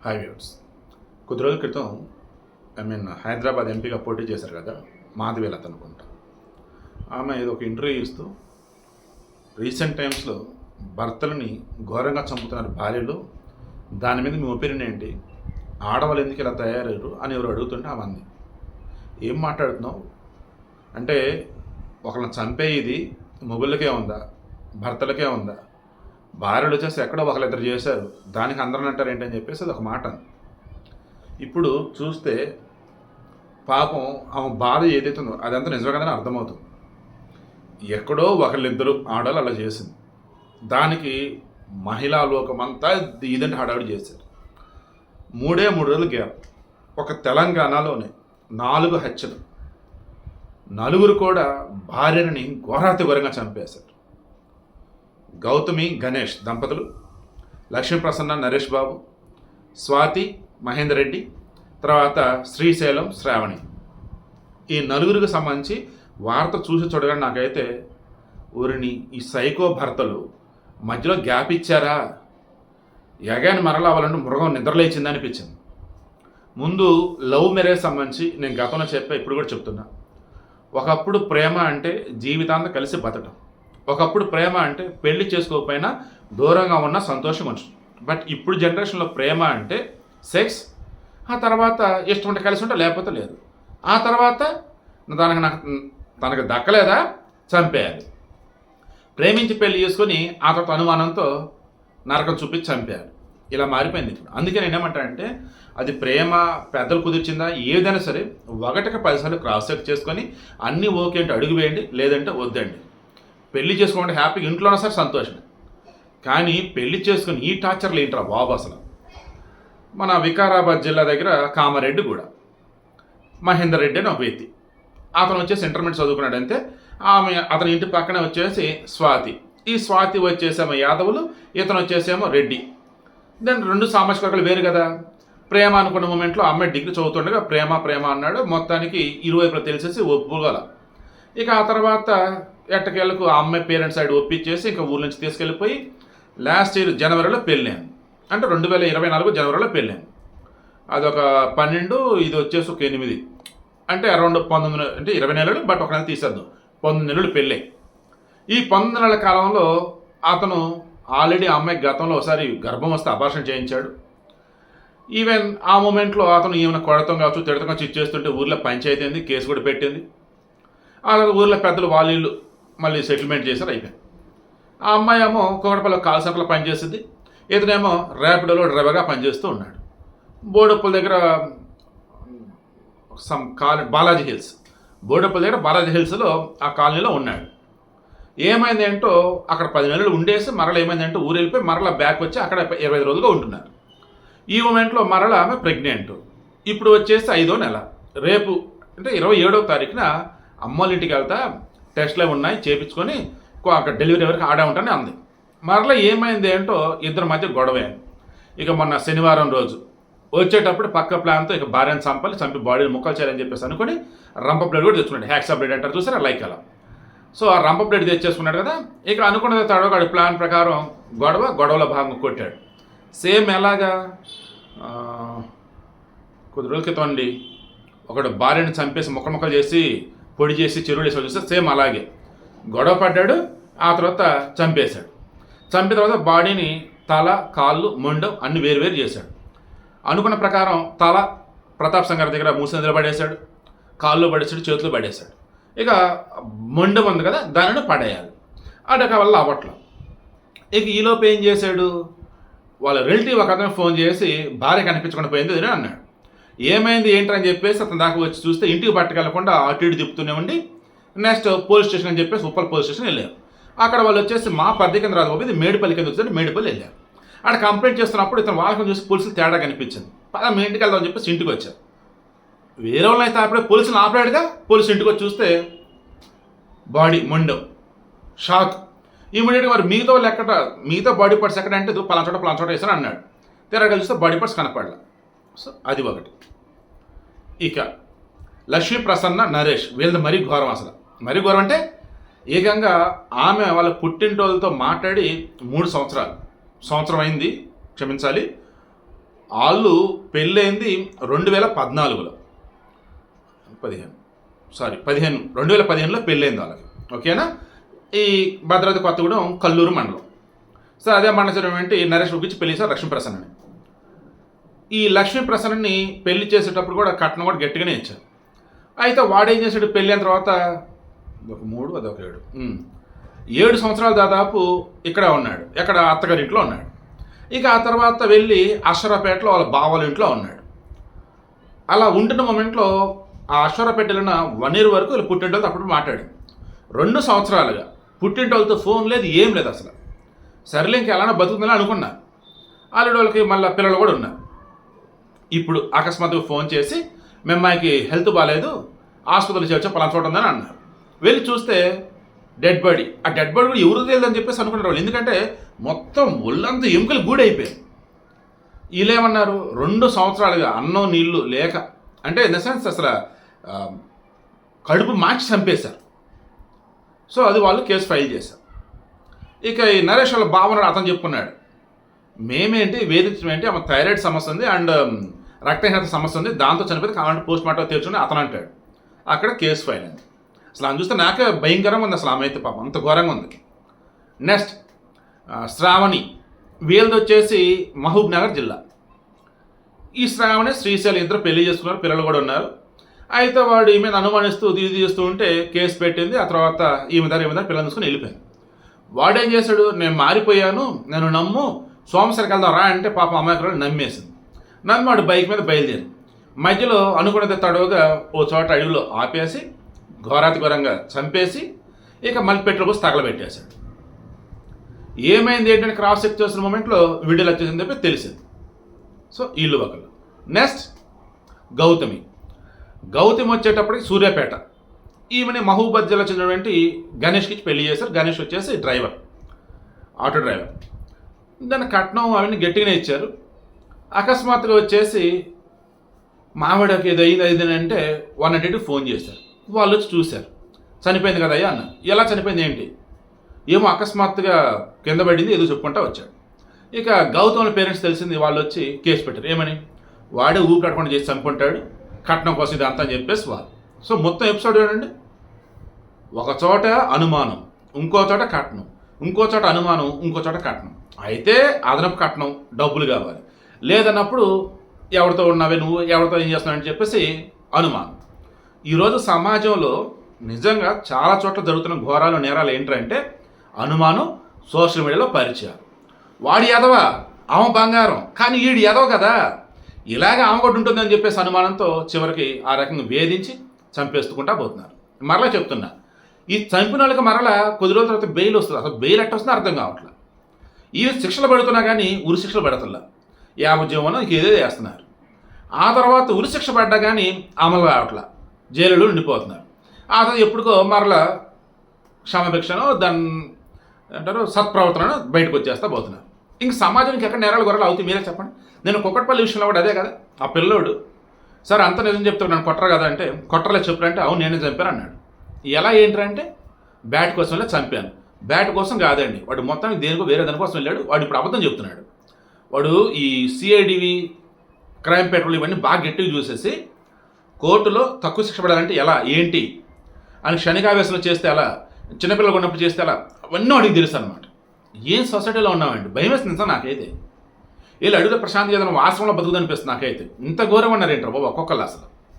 Hi viewers. కొద్ది రోజుల క్రితం హైదరాబాద్ ఎంపీగా పోటీ చేశారు కదా, మాధవీలత అనుకుంటా. ఆమె ఏదో ఒక ఇంటర్వ్యూ ఇస్తూ రీసెంట్ టైమ్స్లో భర్తలని ఘోరంగా చంపుతున్నారు భార్యలు, దాని మీద మీ ఒపీనియన్ ఏంటి, ఆడవాళ్ళు ఎందుకు ఇలా తయారయ్యారు అని ఎవరు అడుగుతుంటే ఆమె అంది, ఏం మాట్లాడుతున్నావు అంటే ఒకళ్ళని చంపేది మొగుళ్ళకే ఉందా, భర్తలకే ఉందా, భార్యలు వచ్చేసి ఎక్కడో ఒకళ్ళిద్దరు చేశారు, దానికి అందరూ అంటారు ఏంటని చెప్పేసి అది ఒక మాట. ఇప్పుడు చూస్తే పాపం ఆమె బాధ ఏదైతే ఉందో అదంతా నిజంగానే అర్థమవుతుంది. ఎక్కడో ఒకళ్ళిద్దరు ఆడవాళ్ళు అలా చేసింది, దానికి మహిళా లోకమంతా ఇదంటే హడావిడి చేశారు. 3 రోజులు గ్యాప్, ఒక తెలంగాణలోనే 4 హత్యలు, 4 కూడా భార్యని ఘోరాతి ఘోరంగా చంపేశారు. గౌతమి గణేష్ దంపతులు, లక్ష్మీ ప్రసన్న నరేష్ బాబు, స్వాతి మహేందర్ రెడ్డి, తర్వాత శ్రీశైలం శ్రావణి, ఈ 4 సంబంధించి వార్త చూసి చూడగానే నాకైతే ఊరిని ఈ సైకో భర్తలు మధ్యలో గ్యాప్ ఇచ్చారా, ఎగాని మరలా అవ్వాలంటే మృగం నిద్రలేచింది అనిపించింది. ముందు లవ్ మ్యారేజ్ సంబంధించి నేను గతంలో చెప్పా, ఇప్పుడు కూడా చెప్తున్నా. ఒకప్పుడు ప్రేమ అంటే జీవితాంతం కలిసి బతకడం, ఒకప్పుడు ప్రేమ అంటే పెళ్లి చేసుకోకపోయినా దూరంగా ఉన్న సంతోషం ఉంచు. బట్ ఇప్పుడు జనరేషన్లో ప్రేమ అంటే సెక్స్, ఆ తర్వాత ఇష్టం ఉంటే కలిసి ఉంటే లేకపోతే లేదు, ఆ తర్వాత తనకు దక్కలేదా చంపేయాలి, ప్రేమించి పెళ్లి చేసుకొని ఆ తర్వాత అనుమానంతో నరకం చూపించి చంపేయాలి, ఇలా మారిపోయింది ఇప్పుడు. అందుకే నేను ఏమంటానంటే అది ప్రేమ పెద్దలు కుదిర్చిందా ఏదైనా సరే 1కి 10 సార్లు క్రాస్ చెక్ చేసుకొని అన్నీ ఓకే అంటే అడుగు వేయండి, లేదంటే వద్దండి. పెళ్లి చేసుకోండి హ్యాపీగా ఇంట్లోనే సరే సంతోషమే, కానీ పెళ్లి చేసుకుని ఈ టార్చర్లు ఏంట్రా బాబు. అసలు మన వికారాబాద్ జిల్లా దగ్గర కామారెడ్డి కూడా మహేందర్ రెడ్డి అని ఒక వ్యక్తి, అతను వచ్చేసి ఇంటర్మీడియట్ చదువుకున్నాడు అంతే. అతని ఇంటి పక్కనే వచ్చేసి స్వాతి, ఈ స్వాతి వచ్చేసేమో యాదవులు, ఇతను వచ్చేసేమో రెడ్డి. దాని 2 సామాజిక వర్గాలు వేరు కదా. ప్రేమ అనుకున్న మూమెంట్లో అమ్మాయి డిగ్రీ చదువుతుండగా ప్రేమ ప్రేమ అన్నాడు, మొత్తానికి ఇరువైపులో తెలిసేసి ఒప్పుకోగల. ఇక ఆ తర్వాత ఎట్టకేళ్ళకు ఆ అమ్మాయి పేరెంట్స్ సైడ్ ఒప్పించేసి ఇంకా ఊరి నుంచి తీసుకెళ్ళిపోయి లాస్ట్ ఇయర్ జనవరిలో పెళ్ళాను, అంటే 2024 జనవరిలో పెళ్ళాను. అదొక 12, ఇది వచ్చేసి ఒక 8, అంటే అరౌండ్ 19, అంటే 20 నెలలు, బట్ ఒక నెల తీసేద్దాం, 19 నెలలు పెళ్ళే. ఈ 19 నెలల కాలంలో అతను ఆల్రెడీ ఆ అమ్మాయికి గతంలో ఒకసారి గర్భం వస్తే అబార్షన్ చేయించాడు. ఈవెన్ ఆ మూమెంట్లో అతను ఏమైనా కొడతాం కావచ్చు, తిడతం కావచ్చు ఇచ్చేస్తుంటే ఊర్లో పంచాయతీ అయింది, కేసు కూడా పెట్టింది. అలాగే ఊర్లో పెద్దలు వాళ్ళు మళ్ళీ సెటిల్మెంట్ చేశారు, అయిపోయింది. ఆ అమ్మాయి ఏమో కోకటపల్లి కాల్ సెంటర్లో పనిచేస్తుంది, ఇతనేమో ర్యాపిడోలో డ్రైవర్గా పనిచేస్తూ ఉన్నాడు. బోడప్పల దగ్గర బాలాజీ హిల్స్, బోడప్పల దగ్గర బాలాజీ హిల్స్లో ఆ కాలనీలో ఉన్నాడు. ఏమైంది ఏంటో అక్కడ 10 నెలలు ఉండేసి మరలా ఏమైందంటే ఊరు వెళ్ళిపోయి మరలా బ్యాక్ వచ్చి అక్కడ 25 రోజులుగా ఉంటున్నారు. ఈ మూమెంట్లో మరలా ఆమె ప్రెగ్నెంట్, ఇప్పుడు వచ్చేసి 5వ నెల. రేపు అంటే 27వ తారీఖున అమ్మోళ్ళ ఇంటికి వెళ్తా, టెస్ట్లు ఉన్నాయి చేయించుకొని అక్కడ డెలివరీ వరకు ఆడే ఉంటానని అంది. మరలా ఏమైంది ఏంటో ఇద్దరి మధ్య గొడవ. ఇక మొన్న శనివారం రోజు వచ్చేటప్పుడు పక్క ప్లాన్తో ఇక భార్యను చంపి బాడీని ముక్కలు చేయాలని చెప్పేసి అనుకుని రంప బ్లడ్ కూడా తెచ్చుకున్నాడు, హ్యాక్సా బ్లడ్ అంటారు చూసారా, లైక్ అలా. సో ఆ రంప బ్లడ్ తెచ్చేసుకున్నాడు కదా. ఇక అనుకున్నది తడవగాడు ప్లాన్ ప్రకారం గొడవలో భాగంగా కొట్టాడు. సేమ్ ఎలాగా కొద్ది రోజుల క్రితం అండి ఒకడు భార్యను చంపేసి ముక్కలు చేసి పొడి చేసి చెరువులు వేసి చూస్తే సేమ్ అలాగే గొడవ పడ్డాడు. ఆ తర్వాత చంపేశాడు. చంపిన తర్వాత బాడీని తల, కాళ్ళు, మొండం అన్ని వేరు చేశాడు. అనుకున్న ప్రకారం తల ప్రతాప్ సంగారి దగ్గర మూసినదిలో పడేశాడు, కాళ్ళు పడేసాడు, చేతులు పడేశాడు. ఇక మొండం ఉంది కదా దానిని పడేయాలి, అడక వల్ల అవ్వట్ల. ఇక ఈలోపు ఏం చేశాడు, వాళ్ళ రిలేటివ్ ఒక అతను ఫోన్ చేసి భార్య కనిపించకుండా పోయింది అని అన్నాడు. ఏమైంది ఏంటని చెప్పేసి అతని దాకా వచ్చి చూస్తే ఇంటికి పట్టుకెళ్లకుండా అటు ఇటు తిప్పుతూనే ఉండి నెక్స్ట్ పోలీస్ స్టేషన్ అని చెప్పేసి ఉప్పల్ పోలీస్ స్టేషన్ వెళ్ళారు. అక్కడ వాళ్ళు వచ్చేసి మా పరిధి కింద రాదు, ఇది మేడిపల్లి కింద వచ్చింది, మేడిపల్లి వెళ్ళారు. అక్కడ కంప్లైంట్ చేస్తున్నప్పుడు ఇతను వాళ్ళని చూసి పోలీసులు తేడా కనిపించింది. పదా మీ ఇంటికి వెళ్దామని చెప్పేసి ఇంటికి వచ్చారు. వేరే వాళ్ళు అయితే అప్పుడే పోలీసులు ఆపలేడుగా, పోలీసు ఇంటికి వచ్చి చూస్తే బాడీ మొండం, షాక్. ఇమీడియట్గా మరి మిగతా బాడీ పార్ట్స్ ఎక్కడ అంటే పలానా చోట వేసాను అన్నాడు. తీరా చూస్తే బాడీ పార్ట్స్ కనపడలే. సో అది ఒకటి. ఇక లక్ష్మీ ప్రసన్న నరేష్ వీళ్ళది మరీ ఘోరం. అసలు మరీ ఘోరం అంటే ఏకంగా ఆమె వాళ్ళ పుట్టింటోళ్ళతో మాట్లాడి 3 సంవత్సరం అయింది, క్షమించాలి, వాళ్ళు పెళ్ళైంది 2014లో 2015లో పెళ్ళైంది వాళ్ళకి. ఓకేనా? ఈ భద్రాద్రి కొత్తగూడెం కల్లూరు మండలం. సో అదే మండలం ఏంటి నరేష్ గురించి పెళ్లి చేశారు లక్ష్మీప్రసన్నని. ఈ లక్ష్మీప్రసన్నని పెళ్లి చేసేటప్పుడు కూడా కట్నం కూడా గట్టిగానే ఇచ్చారు. అయితే వాడేం చేశాడు, పెళ్ళి అయిన తర్వాత ఒక 3 అదొక 7 సంవత్సరాలు దాదాపు ఇక్కడ ఉన్నాడు. ఎక్కడ అత్తగారి ఇంట్లో ఉన్నాడు. ఇక ఆ తర్వాత వెళ్ళి అశ్వరాపేటలో వాళ్ళ బావల ఇంట్లో ఉన్నాడు. అలా ఉంటున్న మూమెంట్లో ఆ అశ్వరాపేట వెళ్ళిన 1 year వరకు వీళ్ళు పుట్టింటోళ్ళతో అప్పుడు మాట్లాడింది. 2 సంవత్సరాలుగా పుట్టింటోళ్ళతో ఫోన్ లేదు, ఏం లేదు అసలు. సరేలే ఇంక ఎలానో బతుకుతుందని అనుకున్నారు. ఆల్రెడీ వాళ్ళకి మళ్ళీ పిల్లలు కూడా ఉన్నారు. ఇప్పుడు అకస్మాత్తుగా ఫోన్ చేసి మీ అమ్మాయికి హెల్త్ బాగాలేదు, హాస్పిటల్ చేర్చా పలానా చోట ఉందని అన్నారు. వెళ్ళి చూస్తే డెడ్ బాడీ. ఆ డెడ్ బాడీ కూడా ఎవరు తెలియదని చెప్పేసి అనుకున్నారు వాళ్ళు. ఎందుకంటే మొత్తం ఒళ్ళంతా ఎముకలు గూడైపోయాయి. వీళ్ళేమన్నారు, 2 సంవత్సరాలుగా అన్నం నీళ్లు లేక, అంటే ఇన్ ద సెన్స్ అసలు కడుపు మార్చి చంపేశారు. సో అది వాళ్ళు కేసు ఫైల్ చేశారు. ఇక ఈ నరేష్ వాళ్ళ బావనాడు అతను చెప్పుకున్నాడు, మేమేంటి వేధించడం ఏంటి, ఆమె థైరాయిడ్ సమస్య ఉంది అండ్ రక్తహీనత సమస్య ఉంది, దాంతో చనిపోతే కావాలంటే పోస్ట్ మార్టం తెచ్చుకుని అతను అంటాడు. అక్కడ కేసు ఫైల్ అయింది. అసలు ఆమె చూస్తే నాకే భయంకరంగా ఉంది. అసలు ఆమె అయితే పాపం అంత ఘోరంగా ఉంది. నెక్స్ట్ శ్రావణి, వీళ్ళది వచ్చేసి మహబూబ్ నగర్ జిల్లా. ఈ శ్రావణి శ్రీశైలం ఇద్దరు పెళ్లి చేసుకున్నారు, పిల్లలు కూడా ఉన్నారు. అయితే వాడు ఈమె అనుమానిస్తూ ఇది చేస్తూ ఉంటే కేసు పెట్టింది. ఆ తర్వాత ఈమె దగ్గర పిల్లలు తీసుకుని వెళ్ళిపోయింది. వాడేం చేశాడు, నేను మారిపోయాను, నేను నమ్ము సోమసరికి వెళ్దాం రా అంటే పాపం అమాయకురాలు నమ్మేసింది. నమ్మి వాడు బైక్ మీద బయలుదేరి మధ్యలో అనుకున్నది తడవుగా ఓ చోట అడవిలో ఆపేసి ఘోరాతి ఘోరంగా చంపేసి ఇక మళ్ళీ పెట్రోల్ పోసి తగలబెట్టేశాడు. ఏమైంది ఏంటంటే క్రాస్ చెక్ చేస్తున్న మూమెంట్లో వీడియోలు వచ్చేసింది చెప్పి తెలిసింది. సో వీళ్ళు ఒకళ్ళు. నెక్స్ట్ గౌతమి వచ్చేటప్పటికి సూర్యాపేట. ఈమెని మహబూబాద్ జిల్లా చెందినటువంటి గణేష్కి పెళ్లి చేశారు. గణేష్ వచ్చేసి డ్రైవర్, ఆటో డ్రైవర్. దాని కట్నం అవన్నీ గట్టిగానే ఇచ్చారు. అకస్మాత్తుగా వచ్చేసి మావిడకి ఏదో అయింది అంటే 192 ఫోన్ చేశారు. వాళ్ళు వచ్చి చూశారు, చనిపోయింది కదా అయ్యా అన్న. ఎలా చనిపోయింది ఏంటి, ఏమో అకస్మాత్తుగా కింద పడింది ఏదో చెప్పుకుంటా వచ్చాడు. ఇక గౌతమ్ పేరెంట్స్ తెలిసింది, వాళ్ళు వచ్చి కేసు పెట్టారు. ఏమని, వాడే ఊరు కట్టకుండా చేసి చంపుకుంటాడు, కట్నం కోసం ఇదంతా అని చెప్పేసి వాళ్ళు. సో మొత్తం ఎపిసోడ్ ఏంటండి, ఒక చోట అనుమానం, ఇంకో చోట కట్నం, ఇంకో చోట అనుమానం, ఇంకో చోట కట్నం. అయితే అదనపు కట్నం డబ్బులు కావాలి, లేదన్నప్పుడు ఎవరితో ఉన్నావే నువ్వు, ఎవరితో ఏం చేస్తున్నావు అని చెప్పేసి అనుమానం. ఈరోజు సమాజంలో నిజంగా చాలా చోట్ల జరుగుతున్న ఘోరాలు నేరాలు ఏంటంటే అనుమానం, సోషల్ మీడియాలో పరిచయాలు. వాడి ఎదవ, ఆమె బంగారం, కానీ వీడి ఎదవ కదా, ఇలాగే ఆమె కూడా ఉంటుందని చెప్పేసి అనుమానంతో చివరికి ఆ రకంగా వేధించి చంపేస్తుకుంటా పోతున్నారు. మరలా చెప్తున్నా, ఈ చంపిన వాళ్ళకి మరలా కొద్ది రోజుల తర్వాత బెయిల్ వస్తుంది. అసలు బెయిల్ ఎట్ట వస్తుందో అర్థం కావట్లేదు. ఈ శిక్షలు పడుతున్నా కానీ ఉరి శిక్షలు పడతల్లా, యావజ్జీవనం ఏదో చేస్తున్నారు. ఆ తర్వాత ఉరి శిక్ష పడ్డా కానీ అమలు కావట్లా, జైలులో ఉండిపోతున్నారు. ఆ తర్వాత ఎప్పుడుకో మరలా క్షమభిక్షను దాన్ని అంటారు సత్ప్రవర్తనను బయటకు వచ్చేస్తా పోతున్నారు. ఇంక సమాజానికి ఎక్కడ నేరాలు గొర్రెలు అవుతాయి మీరే చెప్పండి. నేను కుక్కట్పల్లి విషయంలో కూడా అదే కదా, ఆ పిల్లోడు సార్ అంత నిజం చెప్తాడు నన్ను కొట్టరు కదా అంటే, కొట్టలేదు చెప్పారంటే అవును నేనే చంపాను అన్నాడు. ఎలా ఏంటంటే బ్యాట్ కోసం వెళ్ళి చంపాను, బ్యాట్ కోసం కాదండి, వాడు మొత్తానికి దేనికో వేరే దానికోసం వెళ్ళాడు. వాడు ఇప్పుడు అబద్ధం చెప్తున్నాడు. వాడు ఈ సిఐడివి, క్రైమ్ పెట్రోల్ ఇవన్నీ బాగా గట్టిగా చూసేసి కోర్టులో తక్కువ శిక్ష పడాలంటే ఎలా ఏంటి అని క్షణికావేశంలో చేస్తే ఎలా, చిన్నపిల్లలు ఉన్నప్పుడు చేస్తే ఎలా, అవన్నీ వాడికి తెలుసు అనమాట. ఏం సొసైటీలో ఉన్నామండి, భయం వేస్తుంది సార్ నాకైతే. వీళ్ళు అడుగులో ప్రశాంత్ ఏదైనా ఆశ్రమంలో బతుకుదనిపిస్తుంది నాకైతే. ఇంత ఘోరంగా ఉన్నారు ఏంటారు బాబు ఒక్కొక్కళ్ళు అసలు.